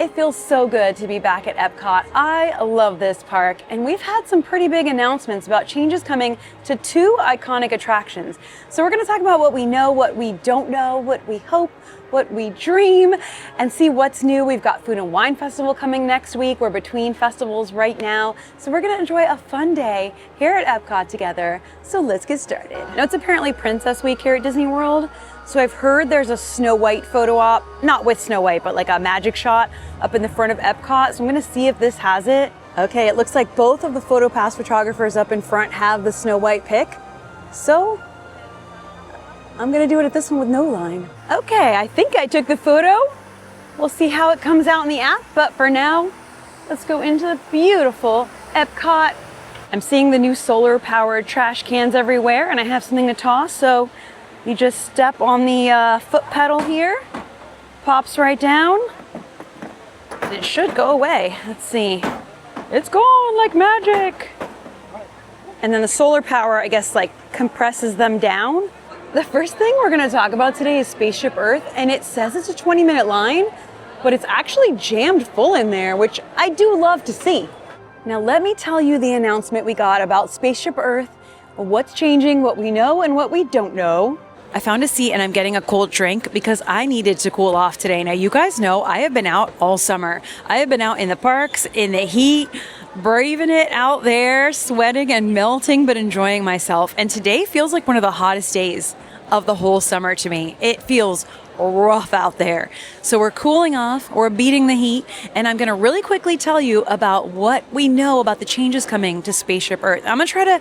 It feels so good to be back at Epcot. I love this park, and we've had some pretty big announcements about changes coming to 2 iconic attractions. So we're going to talk about what we know, what we don't know, what we hope, what we dream, and see what's new. We've got Food and Wine Festival coming next week. We're between festivals right now. So we're going to enjoy a fun day here at Epcot together. So let's get started. Now, it's apparently Princess Week here at Disney World. So I've heard there's a Snow White photo op, not with Snow White, but like a magic shot up in the front of Epcot. So I'm gonna see if this has it. Okay, it looks like both of the PhotoPass photographers up in front have the Snow White pic. So I'm gonna do it at this one with no line. Okay, I think I took the photo. We'll see how it comes out in the app, but for now, let's go into the beautiful Epcot. I'm seeing the new solar powered trash cans everywhere, and I have something to toss, so you just step on the foot pedal here, pops right down, and it should go away. Let's see. It's gone like magic. And then the solar power, I guess, like compresses them down. The first thing we're gonna talk about today is Spaceship Earth, and it says it's a 20-minute line, but it's actually jammed full in there, which I do love to see. Now let me tell you the announcement we got about Spaceship Earth, what's changing, what we know, and what we don't know. I found a seat and I'm getting a cold drink because I needed to cool off today. Now, you guys know I have been out all summer. I have been out in the parks, in the heat, braving it out there, sweating and melting, but enjoying myself. And today feels like one of the hottest days of the whole summer to me. It feels rough out there. So we're cooling off, we're beating the heat, and I'm gonna really quickly tell you about what we know about the changes coming to Spaceship Earth. I'm gonna try to,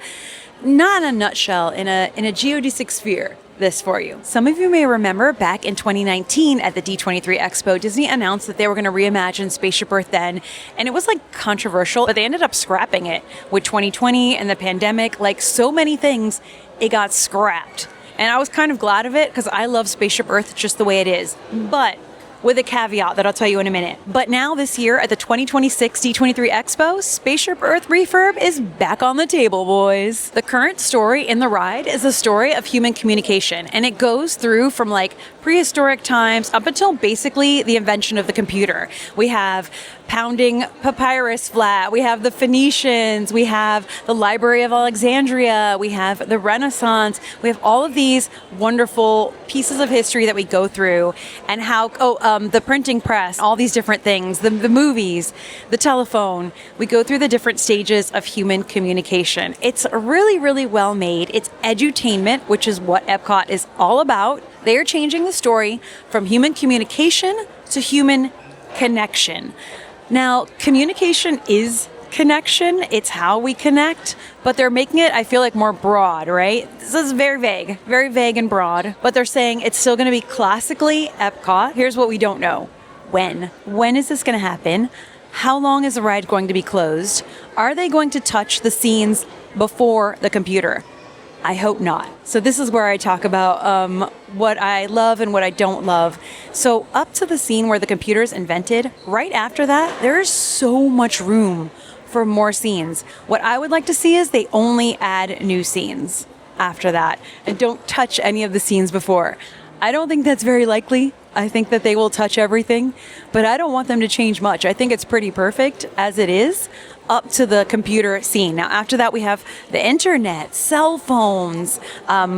not in a nutshell, in a geodesic sphere, this for you. Some of you may remember back in 2019 at the D23 Expo, Disney announced that they were going to reimagine Spaceship Earth then, and it was like controversial, but they ended up scrapping it with 2020 and the pandemic. Like so many things, it got scrapped. And I was kind of glad of it because I love Spaceship Earth just the way it is. But with a caveat that I'll tell you in a minute. But now this year at the 2026 D23 Expo, Spaceship Earth refurb is back on the table, boys. The current story in the ride is a story of human communication, and it goes through from like prehistoric times up until basically the invention of the computer. We have pounding papyrus flat, we have the Phoenicians, we have the Library of Alexandria, we have the Renaissance, we have all of these wonderful pieces of history that we go through, and how, the printing press, all these different things, the movies, the telephone. We go through the different stages of human communication. It's really, really well made. It's edutainment, which is what Epcot is all about. They are changing the story from human communication to human connection. Now, communication is connection. It's how we connect, but they're making it, I feel like, more broad, right? This is very vague and broad, but they're saying it's still going to be classically Epcot. Here's what we don't know. When is this going to happen? How long is the ride going to be closed? Are they going to touch the scenes before the computer? I hope not. So this is where I talk about what I love and what I don't love. So up to the scene where the computer is invented, right after that, there's so much room for more scenes. What I would like to see is they only add new scenes after that and don't touch any of the scenes before. I don't think that's very likely. I think that they will touch everything, but I don't want them to change much. I think it's pretty perfect as it is up to the computer scene. Now, after that, we have the internet, cell phones.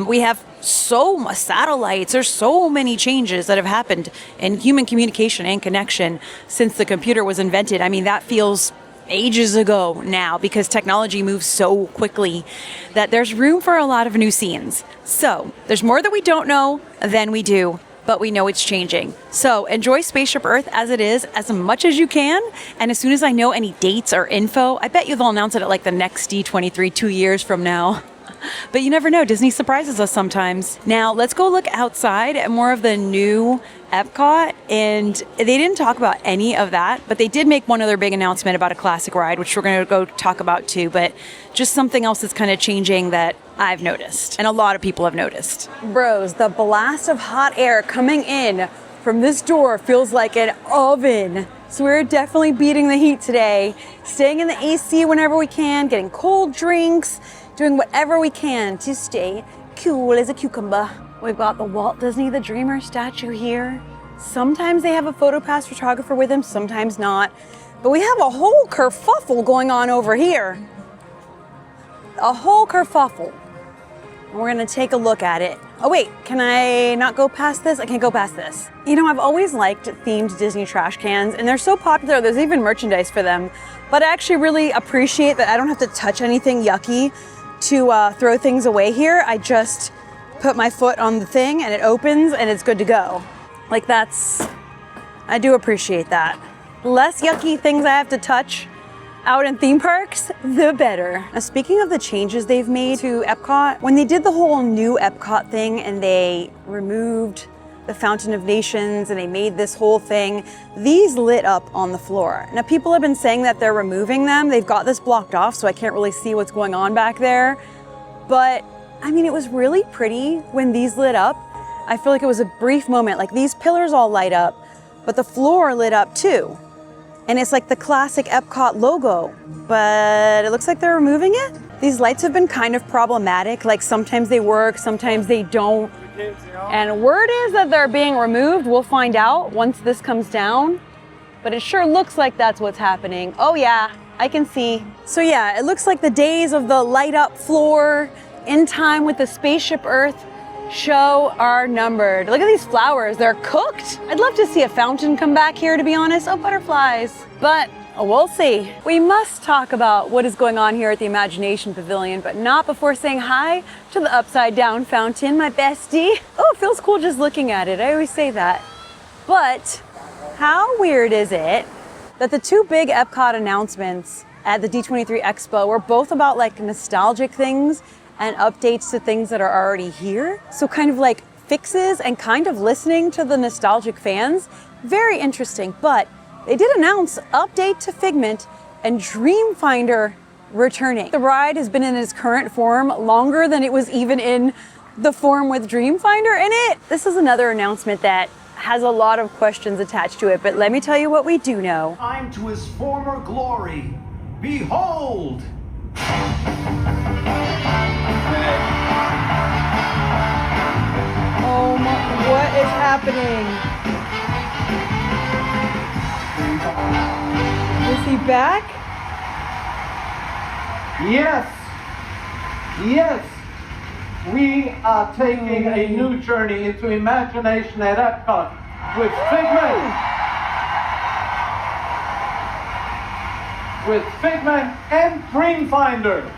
We have so much satellites. There's so many changes that have happened in human communication and connection since the computer was invented. I mean, that feels ages ago now because technology moves so quickly that there's room for a lot of new scenes. So there's more that we don't know than we do, but we know it's changing. So enjoy Spaceship Earth as it is as much as you can. And as soon as I know any dates or info, I bet you they'll announce it at like the next D23 2 years from now. But you never know. Disney surprises us sometimes. Now, let's go look outside at more of the new Epcot. And they didn't talk about any of that, but they did make one other big announcement about a classic ride, which we're going to go talk about too. But just something else that's kind of changing that I've noticed, and a lot of people have noticed. Bros, the blast of hot air coming in from this door feels like an oven. So we're definitely beating the heat today, staying in the AC whenever we can, getting cold drinks, doing whatever we can to stay cool as a cucumber. We've got the Walt Disney the Dreamer statue here. Sometimes they have a PhotoPass photographer with them, sometimes not. But we have a whole kerfuffle going on over here. A whole kerfuffle. We're gonna take a look at it. Oh wait, can I not go past this? I can't go past this. You know, I've always liked themed Disney trash cans, and they're so popular, there's even merchandise for them. But I actually really appreciate that I don't have to touch anything yucky to throw things away here. I just put my foot on the thing and it opens and it's good to go. Like I do appreciate that. Less yucky things I have to touch out in theme parks, the better. Now, speaking of the changes they've made to Epcot, when they did the whole new Epcot thing and they removed the Fountain of Nations and they made this whole thing, these lit up on the floor. Now, people have been saying that they're removing them. They've got this blocked off, so I can't really see what's going on back there. But, I mean, it was really pretty when these lit up. I feel like it was a brief moment. Like, these pillars all light up, but the floor lit up too. And it's like the classic Epcot logo, but it looks like they're removing it. These lights have been kind of problematic. Like sometimes they work, sometimes they don't. And word is that they're being removed. We'll find out once this comes down, but it sure looks like that's what's happening. Oh yeah, I can see. So yeah, it looks like the days of the light up floor in time with the Spaceship Earth show are numbered. Look at these flowers, they're cooked. I'd love to see a fountain come back here, to be honest. Oh, butterflies. But we'll see. We must talk about what is going on here at the Imagination Pavilion, but not before saying hi to the upside down fountain, my bestie. Oh, it feels cool just looking at it. I always say that. But how weird is it that the two big Epcot announcements at the D23 Expo were both about like nostalgic things and updates to things that are already here. So kind of like fixes and kind of listening to the nostalgic fans. Very interesting, but they did announce update to Figment and Dreamfinder returning. The ride has been in its current form longer than it was even in the form with Dreamfinder in it. This is another announcement that has a lot of questions attached to it, but let me tell you what we do know. Time to his former glory. Behold! Oh my, what is happening? Is he back? Yes! Yes! We are taking a new journey into imagination at Epcot with Figment! With Figment and Dreamfinder!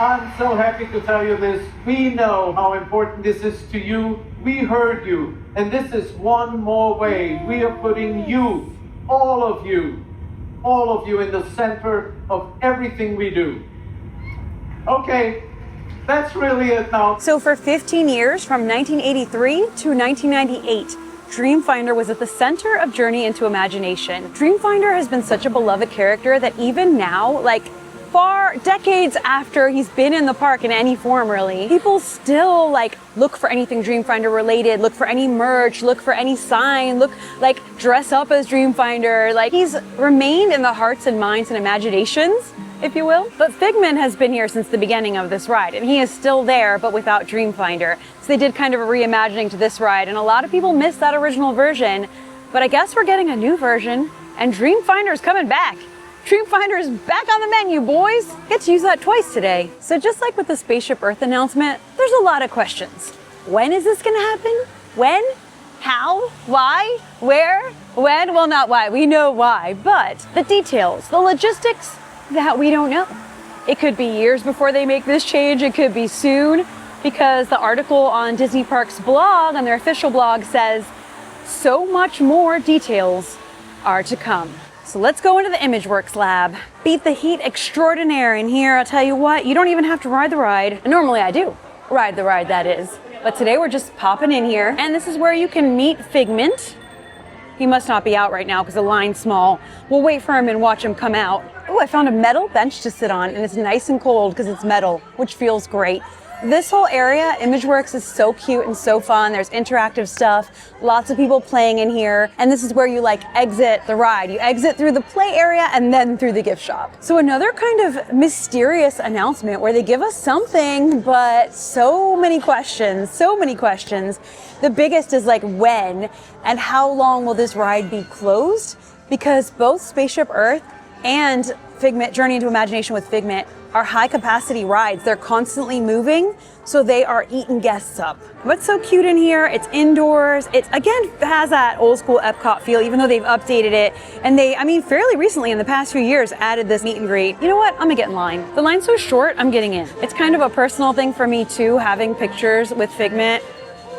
I'm so happy to tell you this. We know how important this is to you. We heard you. And this is one more way we are putting you, all of you in the center of everything we do. Okay, that's really it now. So for 15 years, from 1983 to 1998, Dreamfinder was at the center of Journey into Imagination. Dreamfinder has been such a beloved character that even now, like decades after he's been in the park in any form really, people still like look for anything Dreamfinder related, look for any merch, look for any sign, dress up as Dreamfinder. Like he's remained in the hearts and minds and imaginations, if you will. But Figment has been here since the beginning of this ride, and he is still there, but without Dreamfinder. So they did kind of a reimagining to this ride, and a lot of people missed that original version, but I guess we're getting a new version, and Dreamfinder's coming back. Dreamfinder is back on the menu, boys. Get to use that twice today. So just like with the Spaceship Earth announcement, there's a lot of questions. When is this gonna happen? When? How? Why? Where? When? Well, not why, we know why, but the details, the logistics, that we don't know. It could be years before they make this change, it could be soon, because the article on Disney Parks blog, on their official blog, says so much more details are to come. So let's go into the ImageWorks lab. Beat the heat extraordinaire in here. I'll tell you what, you don't even have to ride the ride. And normally I do ride the ride, that is. But today we're just popping in here, and this is where you can meet Figment. He must not be out right now because the line's small. We'll wait for him and watch him come out. Oh, I found a metal bench to sit on, and it's nice and cold because it's metal, which feels great. This whole area, ImageWorks, is so cute and so fun. There's interactive stuff, lots of people playing in here, and this is where you like exit the ride. You exit through the play area and then through the gift shop. So another kind of mysterious announcement where they give us something, but so many questions, so many questions. The biggest is like when and how long will this ride be closed? Because both Spaceship Earth and Figment, Journey into Imagination with Figment, are high capacity rides. They're constantly moving, so they are eating guests up. What's so cute in here? It's indoors. It again has that old school Epcot feel, even though they've updated it. And they, I mean, fairly recently in the past few years added this meet and greet. You know what? I'm gonna get in line. The line's so short, I'm getting in. It's kind of a personal thing for me too, having pictures with Figment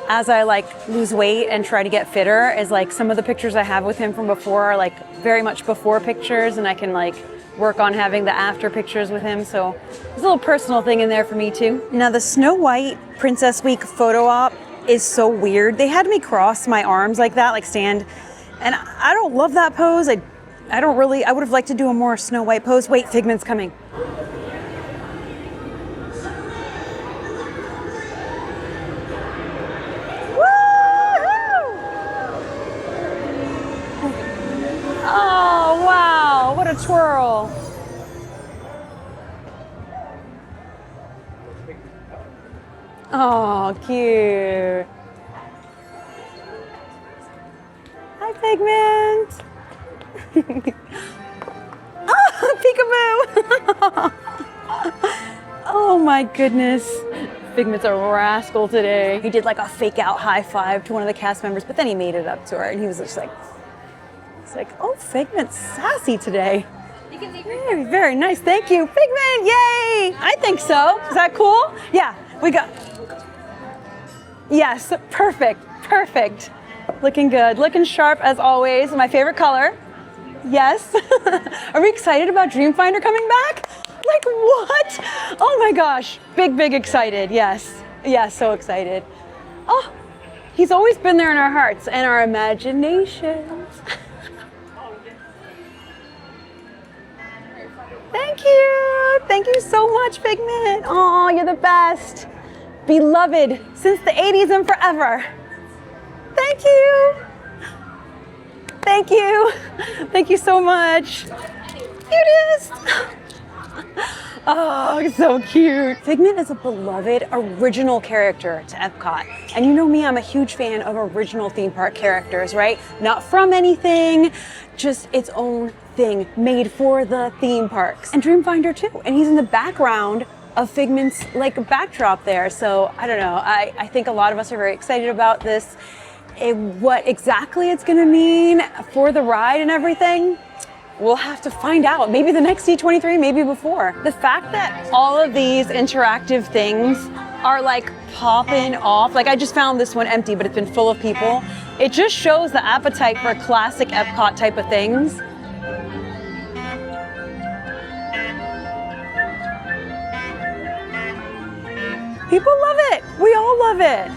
as I like lose weight and try to get fitter, is like some of the pictures I have with him from before are like very much before pictures, and I can like work on having the after pictures with him. So there's a little personal thing in there for me too. Now the Snow White Princess Week photo op is so weird. They had me cross my arms like that, like stand, and I don't love that pose. I would have liked to do a more Snow White pose. Wait, Figment's coming. Oh, wow, what a twirl. Oh, cute. Hi, Figment. Oh, peekaboo. Oh my goodness. Figment's a rascal today. He did like a fake out high five to one of the cast members, but then he made it up to her and he was just like, it's like, oh, Figment's sassy today. Very, very nice. Thank you, Figment. Yay! I think so. Is that cool? Yeah, we got. Yes, perfect, perfect. Looking good, looking sharp as always. My favorite color. Yes. Are we excited about Dreamfinder coming back? Like what? Oh my gosh, big, big excited. Yes, yes, so excited. Oh, he's always been there in our hearts and our imaginations. Thank you so much, Figment. Oh, you're the best. Beloved since the 80s and forever. Thank you. Thank you. Thank you so much. Cutest. Oh, so cute. Figment is a beloved original character to Epcot. And you know me, I'm a huge fan of original theme park characters, right? Not from anything, just its own thing made for the theme parks. And Dreamfinder too. And he's in the background of Figment's like backdrop there. So I don't know, I think a lot of us are very excited about this. What exactly it's gonna mean for the ride and everything, we'll have to find out. Maybe the next D23, maybe before. The fact that all of these interactive things are like popping off, like I just found this one empty, but it's been full of people. It just shows the appetite for classic Epcot type of things. People love it. We all love it.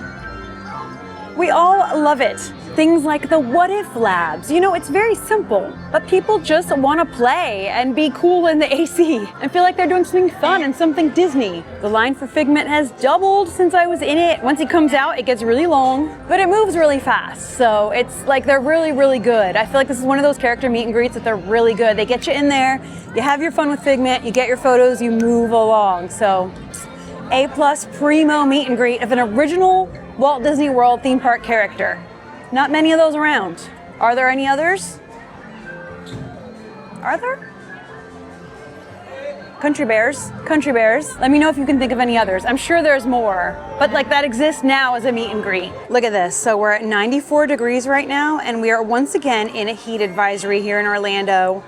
We all love it. Things like the What If Labs. You know, it's very simple, but people just want to play and be cool in the AC and feel like they're doing something fun and something Disney. The line for Figment has doubled since I was in it. Once he comes out, it gets really long, but it moves really fast. So it's like they're really, really good. I feel like this is one of those character meet and greets that they're really good. They get you in there, you have your fun with Figment, you get your photos, you move along. So A+ primo meet and greet of an original Walt Disney World theme park character. Not many of those around. Are there any others? Are there? Country Bears. Country Bears. Let me know if you can think of any others. I'm sure there's more, but like that exists now as a meet and greet. Look at this. So we're at 94 degrees right now, and we are once again in a heat advisory here in Orlando.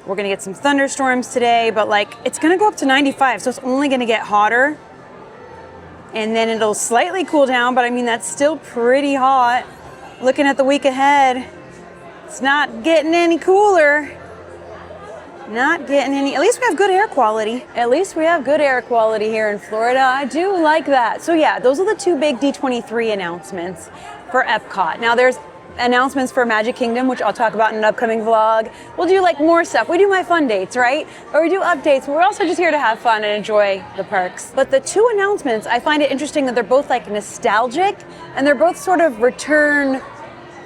We're gonna get some thunderstorms today, but like it's gonna go up to 95, so it's only gonna get hotter. And then it'll slightly cool down, but I mean, that's still pretty hot. Looking at the week ahead, it's not getting any cooler. Not getting any, at least we have good air quality. At least we have good air quality here in Florida. I do like that. So yeah, those are the two big D23 announcements for Epcot. Now there's announcements for Magic Kingdom, which I'll talk about in an upcoming vlog. We'll do like more stuff. We do my fun dates, right? Or we do updates, but we're also just here to have fun and enjoy the parks. But the two announcements, I find it interesting that they're both like nostalgic and they're both sort of return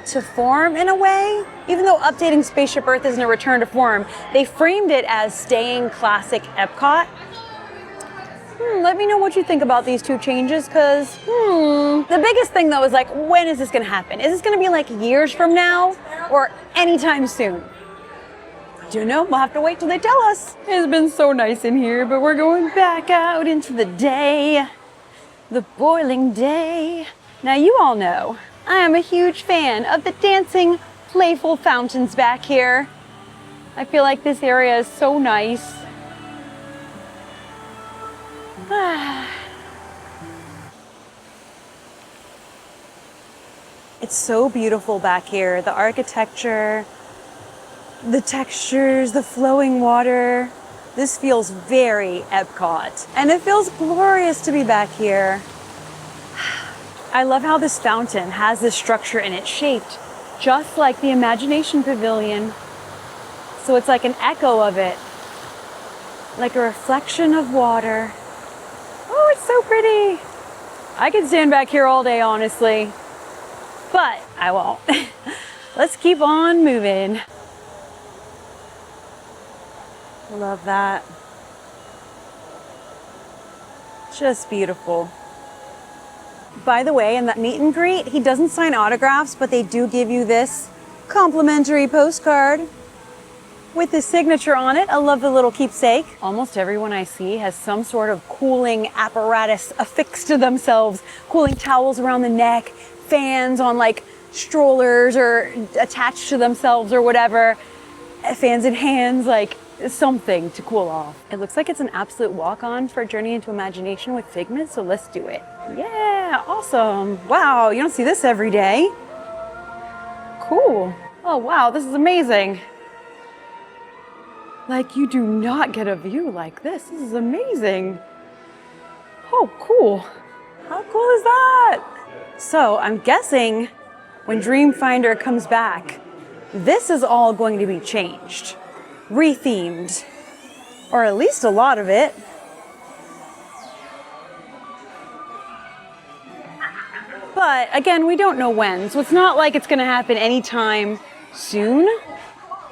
to form in a way. Even though updating Spaceship Earth isn't a return to form, they framed it as staying classic Epcot. Let me know what you think about these two changes, because the biggest thing though is like, when is this gonna happen? Is this gonna be like years from now or anytime soon? Don't know, we'll have to wait till they tell us. It's been so nice in here, but we're going back out into the day, the boiling day. Now you all know, I am a huge fan of the dancing, playful fountains back here. I feel like this area is so nice. It's so beautiful back here. The architecture, the textures, the flowing water. This feels very Epcot. And it feels glorious to be back here. I love how this fountain has this structure in it, shaped just like the Imagination Pavilion. So it's like an echo of it, like a reflection of water. Oh, it's so pretty. I could stand back here all day, honestly, but I won't. Let's keep on moving. Love that. Just beautiful. By the way, in that meet and greet, he doesn't sign autographs, but they do give you this complimentary postcard with his signature on it. I love the little keepsake. Almost everyone I see has some sort of cooling apparatus affixed to themselves. Cooling towels around the neck, fans on like strollers or attached to themselves or whatever. Fans in hands, like something to cool off. It looks like it's an absolute walk-on for Journey into Imagination with Figment, so let's do it. Yeah, awesome. Wow, you don't see this every day. Cool. Oh wow, this is amazing. Like, you do not get a view like this. This is amazing. Oh, cool. How cool is that? So I'm guessing when Dreamfinder comes back, this is all going to be changed, rethemed, or at least a lot of it. But again, we don't know when, so it's not like it's gonna happen anytime soon.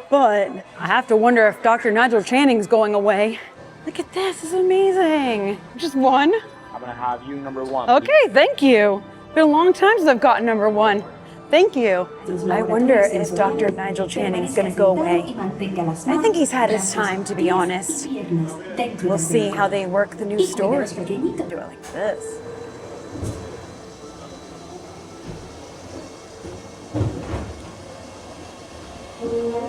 But I have to wonder if Dr. Nigel Channing's going away. Look at this, this is amazing. Just one? I'm gonna have you number one. Okay, thank you. Been a long time since I've gotten number one. Thank you. I wonder if Dr. Nigel Channing's gonna go away. I think he's had his time, to be honest. We'll see how they work the new stores. Do it like this.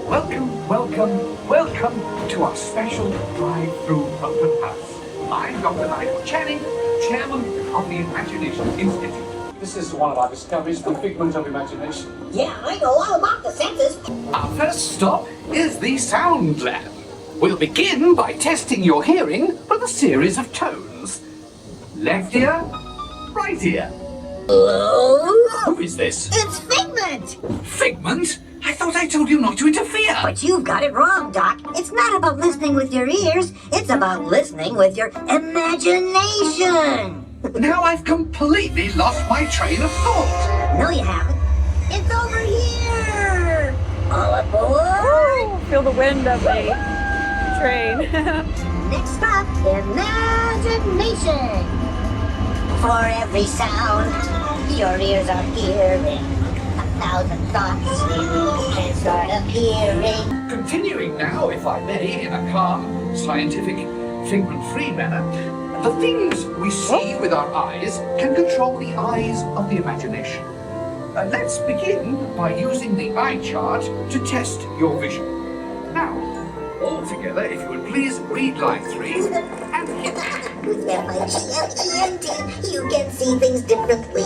Welcome, welcome, welcome to our special drive-through open house. I'm Dr. Nigel Channing, Chairman of the Imagination Institute. This is one of our discoveries, the Figment of Imagination. Yeah, I know all about the senses. Our first stop is the Sound Lab. We'll begin by testing your hearing with a series of tones. Left ear, right ear. Who is this? It's Figment! Figment? I thought I told you not to interfere. But you've got it wrong, Doc. It's not about listening with your ears. It's about listening with your imagination. Now I've completely lost my train of thought. No, you haven't. It's over here. All aboard. Feel the wind of the train. Next stop, imagination. For every sound, your ears are hearing. 1,000 thoughts can start appearing. Continuing now, if I may, in a calm, scientific, figment-free manner, the things we see with our eyes can control the eyes of the imagination. Let's begin by using the eye chart to test your vision. Now, all together, if you would please read line 3 and hit. With F-I-G-L-E-N-T, you can see things differently.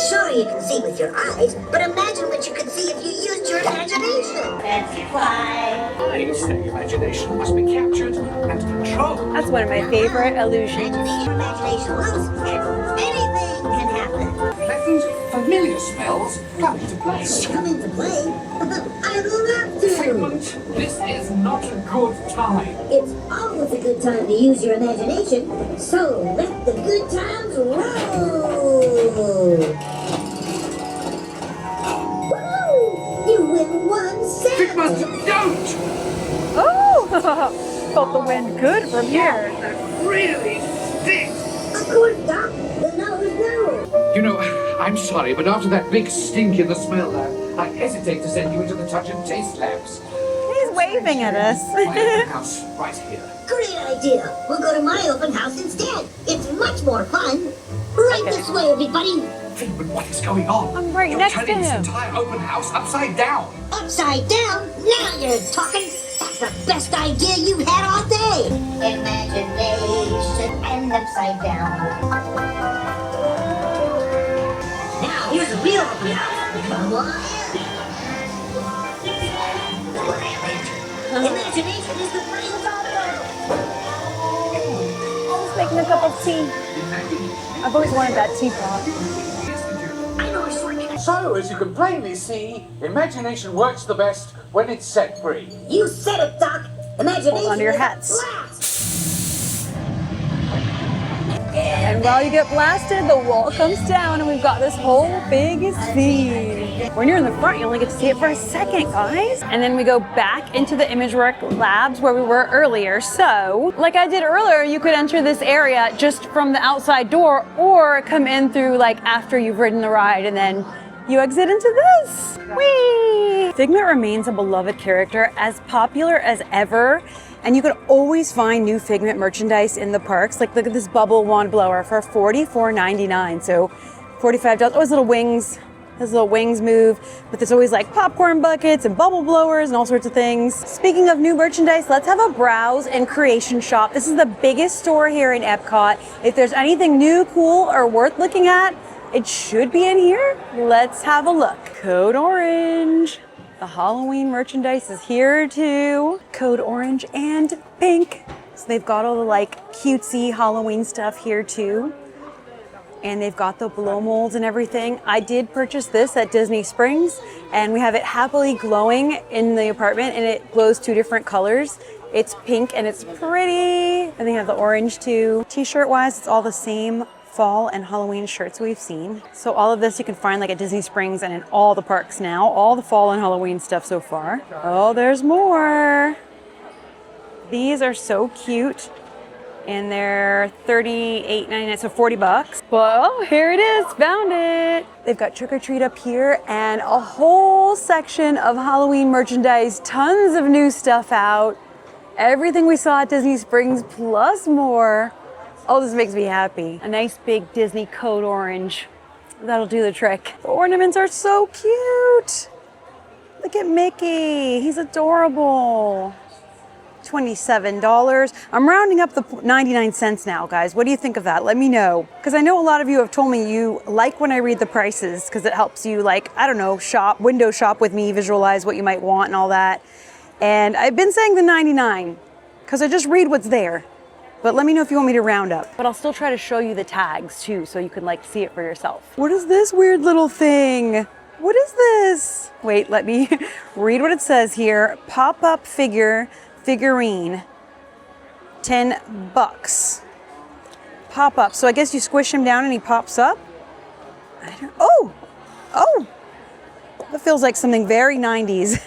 Sure, you can see with your eyes, but imagine what you could see if you used your imagination. Fancy fly. Eyes, imagination must be captured and controlled. That's one of my favorite illusions. Imagination loose, and anything can happen. Pleasant, familiar smell smells come into play. Come into play? I'd love to. Figment, this is not a good time. It's always a good time to use your imagination, so let the good times roll. Woo! You win 1 cent. Figment, don't! Oh, felt the wind good from here. That really stinks. Of course, Doc. The nose knows. You know, I'm sorry, but after that big stink in the smell lab, I hesitate to send you into the touch and taste labs. He's waving at us. My open house right here. Great idea. We'll go to my open house instead. It's much more fun. Right this way, everybody. Figment, what is going on? I'm right You're next to turning this him. entire open house upside down. Upside down? Now you're talking. That's the best idea you've had all day. Imagination and upside down. Now here's a real open house. Come on in. Imagination is the brains of Just making a cup of tea. I've always wanted that teapot. I know a shortcut. So, as you can plainly see, imagination works the best when it's set free. You said it, Doc. Imagination Hold on to your is a hats. blast. And while you get blasted, the wall comes down and we've got this whole big scene. When you're in the front, you only get to see it for a second, guys. And then we go back into the ImageWorks labs where we were earlier. So, like I did earlier, you could enter this area just from the outside door or come in through like after you've ridden the ride and then you exit into this. Whee! Figment remains a beloved character, as popular as ever. And you can always find new Figment merchandise in the parks. Like, look at this bubble wand blower for $44.99. So $45. Oh, his little wings move. But there's always like popcorn buckets and bubble blowers and all sorts of things. Speaking of new merchandise, let's have a browse in Creation Shop. This is the biggest store here in Epcot. If there's anything new, cool, or worth looking at, it should be in here. Let's have a look. Code Orange. The Halloween merchandise is here too. Code Orange and Pink. So they've got all the like cutesy Halloween stuff here too. And they've got the blow molds and everything. I did purchase this at Disney Springs and we have it happily glowing in the apartment and it glows 2 different colors. It's pink and it's pretty. And they have the orange too. T-shirt wise, it's all the same fall and Halloween shirts we've seen. So all of this you can find like at Disney Springs and in all the parks now. All the fall and Halloween stuff so far. Oh, there's more. These are so cute. And they're $38.99, so $40. Well, here it is, found it. They've got Trick or Treat up here and a whole section of Halloween merchandise, tons of new stuff out. Everything we saw at Disney Springs plus more. Oh, this makes me happy. A nice big Disney Code Orange. That'll do the trick. The ornaments are so cute. Look at Mickey, he's adorable. $27. I'm rounding up the 99 cents now, guys. What do you think of that? Let me know. Because I know a lot of you have told me you like when I read the prices because it helps you like, I don't know, window shop with me, visualize what you might want and all that. And I've been saying the 99 because I just read what's there. But let me know if you want me to round up. But I'll still try to show you the tags too so you can like see it for yourself. What is this weird little thing? What is this? Wait, let me read what it says here. Pop-up figurine, $10. Pop up. So I guess you squish him down and he pops up. Oh, that feels like something very 90s.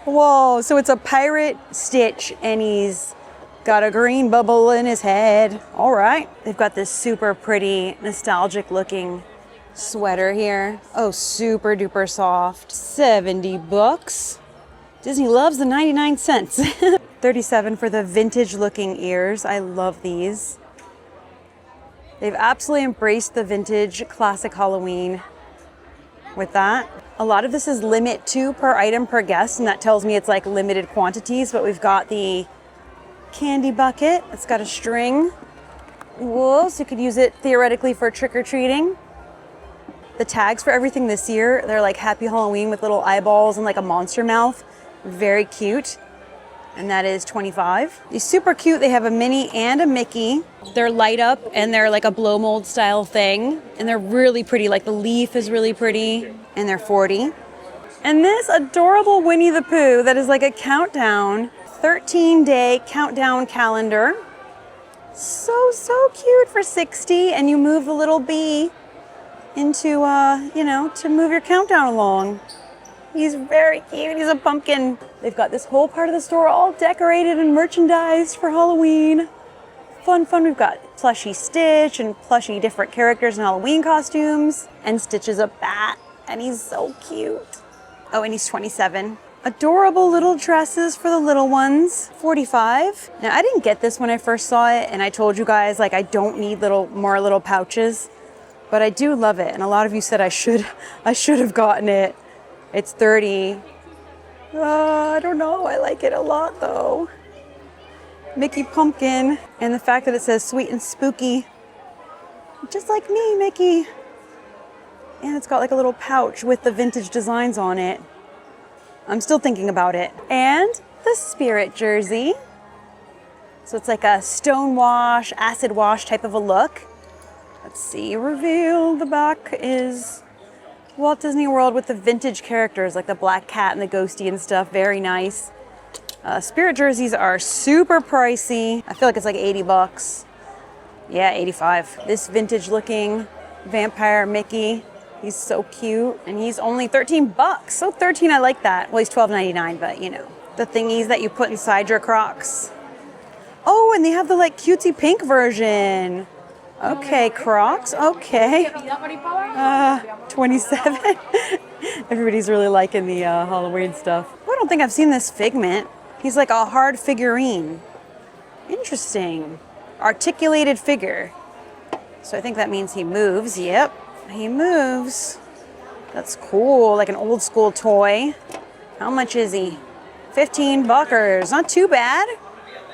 Whoa, so it's a pirate Stitch and he's got a green bubble in his head. All right. They've got this super pretty, nostalgic looking sweater here. Oh, super duper soft. $70. Disney loves the 99 cents. $37 for the vintage looking ears. I love these. They've absolutely embraced the vintage classic Halloween with that. A lot of this is limit 2 per item per guest, and that tells me it's like limited quantities, but we've got the candy bucket. It's got a string. Whoa, so you could use it theoretically for trick-or-treating. The tags for everything this year, they're like Happy Halloween with little eyeballs and like a monster mouth. Very cute. and that is $25. These super cute. They have a Minnie and a Mickey. They're light up and they're like a blow mold style thing. And they're really pretty. Like the leaf is really pretty, and they're $40. And this adorable Winnie the Pooh that is like a countdown, 13-day countdown calendar. So cute for $60. And you move the little bee into, you know, to move your countdown along. He's very cute. He's a pumpkin. They've got this whole part of the store all decorated and merchandised for Halloween. Fun. We've got plushie Stitch and plushie different characters in Halloween costumes. And Stitch is a bat, and he's so cute. Oh, and he's $27. Adorable little dresses for the little ones, $45. Now, I didn't get this when I first saw it, and I told you guys, like, I don't need more little pouches, but I do love it. And a lot of you said I should have gotten it. It's $30. I don't know. I like it a lot, though. Mickey Pumpkin, and the fact that it says sweet and spooky, just like me, Mickey. And it's got like a little pouch with the vintage designs on it. I'm still thinking about it. And the Spirit jersey. So it's like a stone wash, acid wash type of a look. Let's see, reveal. The back is Walt Disney World with the vintage characters like the black cat and the ghosty and stuff. Very nice. Spirit jerseys are super pricey. I feel like it's like $80. Yeah, $85. This vintage looking vampire Mickey. He's so cute, and he's only $13. So $13, I like that. Well, he's $12.99, but you know, the thingies that you put inside your Crocs. Oh, and they have the like cutesy pink version. Okay, Crocs. Okay. 27. Everybody's really liking the Halloween stuff. Oh, I don't think I've seen this Figment. He's like a hard figurine. Interesting. Articulated figure. So I think that means he moves. Yep. He moves. That's cool, like an old school toy. How much is he? $15. Not too bad.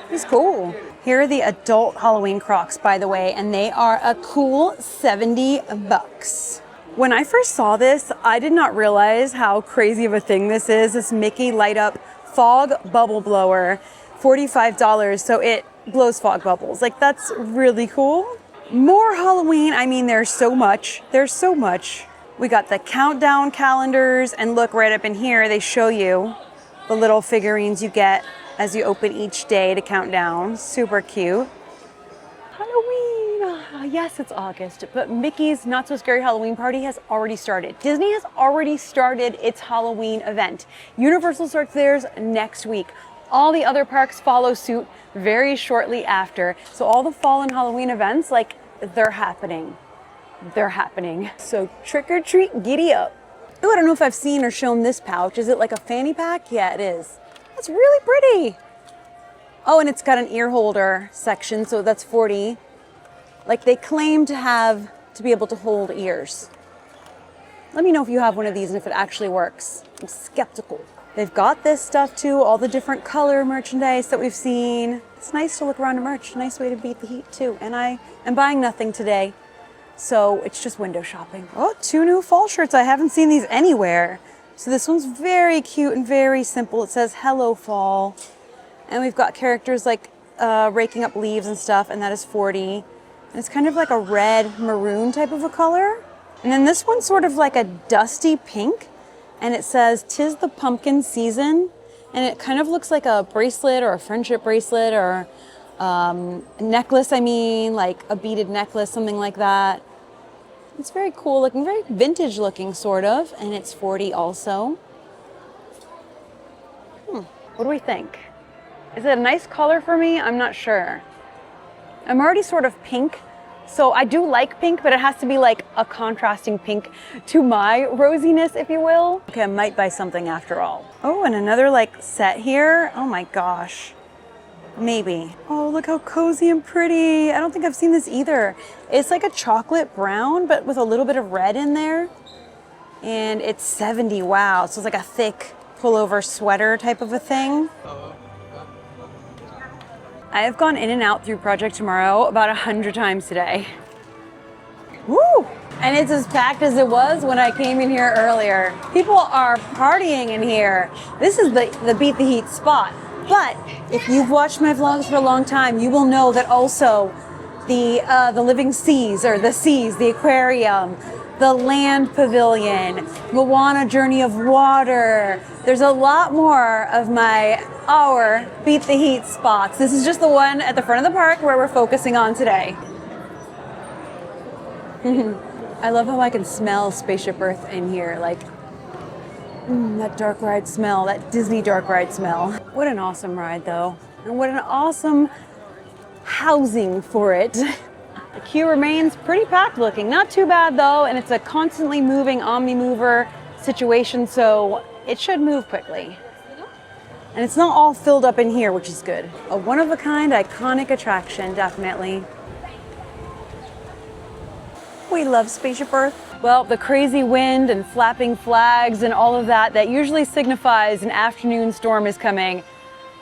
He's cool. Here are the adult Halloween Crocs, by the way, and they are a cool $70. When I first saw this, I did not realize how crazy of a thing this is. This Mickey light up fog bubble blower, $45. So it blows fog bubbles. Like, that's really cool. More Halloween. I mean, there's so much. There's so much. We got the countdown calendars, and look right up in here, they show you the little figurines you get as you open each day to count down. Super cute. Halloween. Yes, it's August, but Mickey's Not So Scary Halloween Party has already started. Disney has already started its Halloween event. Universal starts theirs next week. All the other parks follow suit very shortly after. So all the fall and Halloween events, like, they're happening. They're happening. So trick or treat, giddy up. Oh, I don't know if I've seen or shown this pouch. Is it like a fanny pack? Yeah, it is. That's really pretty. Oh, and it's got an ear holder section, so that's $40. Like, they claim to be able to hold ears. Let me know if you have one of these and if it actually works. I'm skeptical. They've got this stuff too, all the different color merchandise that we've seen. It's nice to look around a merch, nice way to beat the heat too. And I am buying nothing today, so it's just window shopping. Oh, 2 new fall shirts. I haven't seen these anywhere. So this one's very cute and very simple. It says Hello Fall. And we've got characters like raking up leaves and stuff, and that is $40. And it's kind of like a red maroon type of a color. And then this one's sort of like a dusty pink. And it says, "'Tis the pumpkin season." And it kind of looks like a bracelet or a friendship bracelet or a necklace, like a beaded necklace, something like that. It's very cool looking, very vintage looking sort of. And it's $40 also. What do we think? Is it a nice color for me? I'm not sure. I'm already sort of pink. So I do like pink, but it has to be like a contrasting pink to my rosiness, if you will. Okay, I might buy something after all. Oh, and another like set here. Oh my gosh. Maybe. Oh, look how cozy and pretty. I don't think I've seen this either. It's like a chocolate brown, but with a little bit of red in there. And it's $70. Wow. So it's like a thick pullover sweater type of a thing. I have gone in and out through Project Tomorrow about 100 times today. Woo! And it's as packed as it was when I came in here earlier. People are partying in here. This is the beat the heat spot. But if you've watched my vlogs for a long time, you will know that also the living seas, or the seas, the aquarium, the land pavilion, Moana Journey of Water. There's a lot more of our Beat the Heat spots. This is just the one at the front of the park where we're focusing on today. I love how I can smell Spaceship Earth in here, like that dark ride smell, that Disney dark ride smell. What an awesome ride though, and what an awesome housing for it. The queue remains pretty packed looking, not too bad though, and it's a constantly moving omni-mover situation, so it should move quickly. And it's not all filled up in here, which is good. A one-of-a-kind iconic attraction, definitely. We love Spaceship Earth. Well, the crazy wind and flapping flags and all of that usually signifies an afternoon storm is coming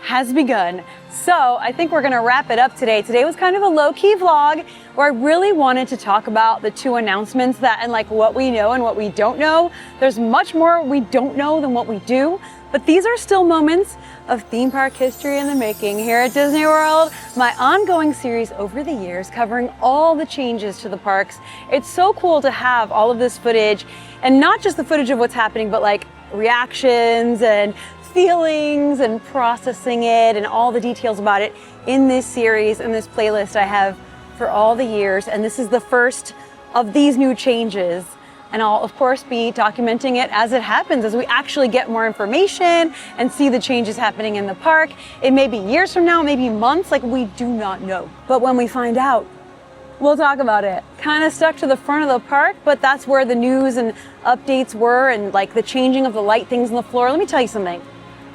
has begun. So I think we're gonna wrap it up today. Today was kind of a low-key vlog where I really wanted to talk about the two announcements and like what we know and what we don't know. There's much more we don't know than what we do, but these are still moments of theme park history in the making here at Disney World. My ongoing series over the years covering all the changes to the parks. It's so cool to have all of this footage, and not just the footage of what's happening, but like reactions and feelings and processing it and all the details about it in this series and this playlist I have for all the years. And this is the first of these new changes. And I'll of course be documenting it as it happens, as we actually get more information and see the changes happening in the park. It may be years from now, maybe months, like we do not know. But when we find out, we'll talk about it. Kind of stuck to the front of the park, but that's where the news and updates were, and like the changing of the light things on the floor. Let me tell you something.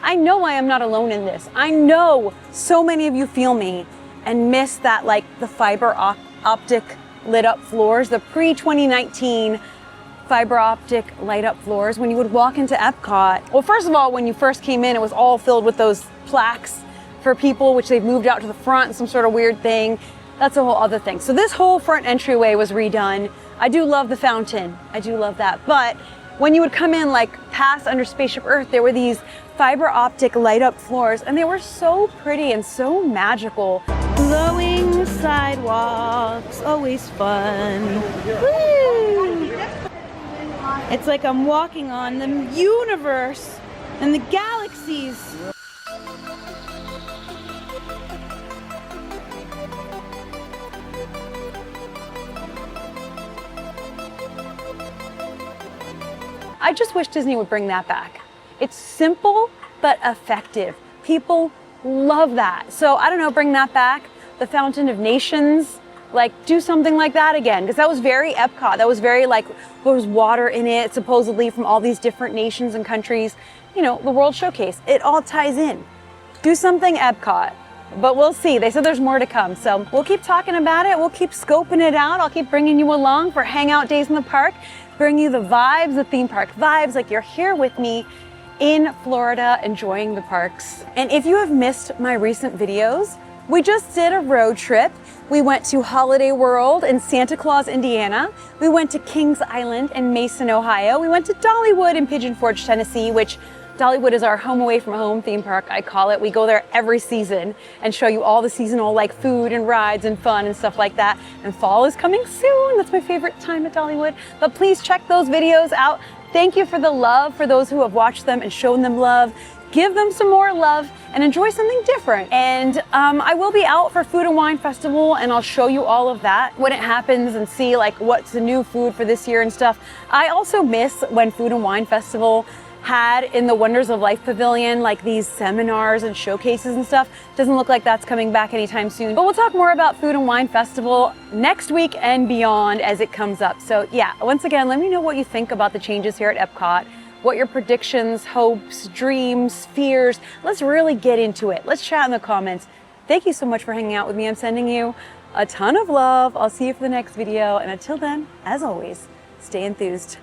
I know I am not alone in this. I know so many of you feel me and miss that, like the fiber optic lit up floors, the pre-2019 fiber optic light up floors when you would walk into Epcot. Well, first of all, when you first came in, it was all filled with those plaques for people, which they've moved out to the front, some sort of weird thing. That's a whole other thing. So this whole front entryway was redone. I do love the fountain. I do love that. But when you would come in, like past under Spaceship Earth, there were these fiber optic light up floors, and they were so pretty and so magical. Glowing sidewalks, always fun. Woo! It's like I'm walking on the universe and the galaxies. I just wish Disney would bring that back. It's simple, but effective. People love that. So I don't know, bring that back. The Fountain of Nations, like do something like that again. Because that was very Epcot. That was very like, there was water in it, supposedly from all these different nations and countries. You know, the World Showcase, it all ties in. Do something Epcot. But we'll see. They said there's more to come. So we'll keep talking about it. We'll keep scoping it out. I'll keep bringing you along for hangout days in the park. Bring you the vibes, the theme park vibes, like you're here with me in Florida enjoying the parks. And if you have missed my recent videos, we just did a road trip. We went to Holiday World in Santa Claus, Indiana. We went to Kings Island in Mason, Ohio. We went to Dollywood in Pigeon Forge, Tennessee, which Dollywood is our home away from home theme park, I call it. We go there every season and show you all the seasonal like food and rides and fun and stuff like that. And fall is coming soon. That's my favorite time at Dollywood. But please check those videos out. Thank you for the love for those who have watched them and shown them love. Give them some more love and enjoy something different. And I will be out for Food and Wine Festival, and I'll show you all of that when it happens and see like what's the new food for this year and stuff. I also miss when Food and Wine Festival had in the Wonders of Life Pavilion like these seminars and showcases and stuff. Doesn't look like that's coming back anytime soon. But we'll talk more about Food and Wine Festival next week and beyond as it comes up. So yeah, once again, let me know what you think about the changes here at Epcot. What your predictions, hopes, dreams, fears. Let's really get into it. Let's chat in the comments. Thank you so much for hanging out with me. I'm sending you a ton of love. I'll see you for the next video. And until then, as always, stay enthused.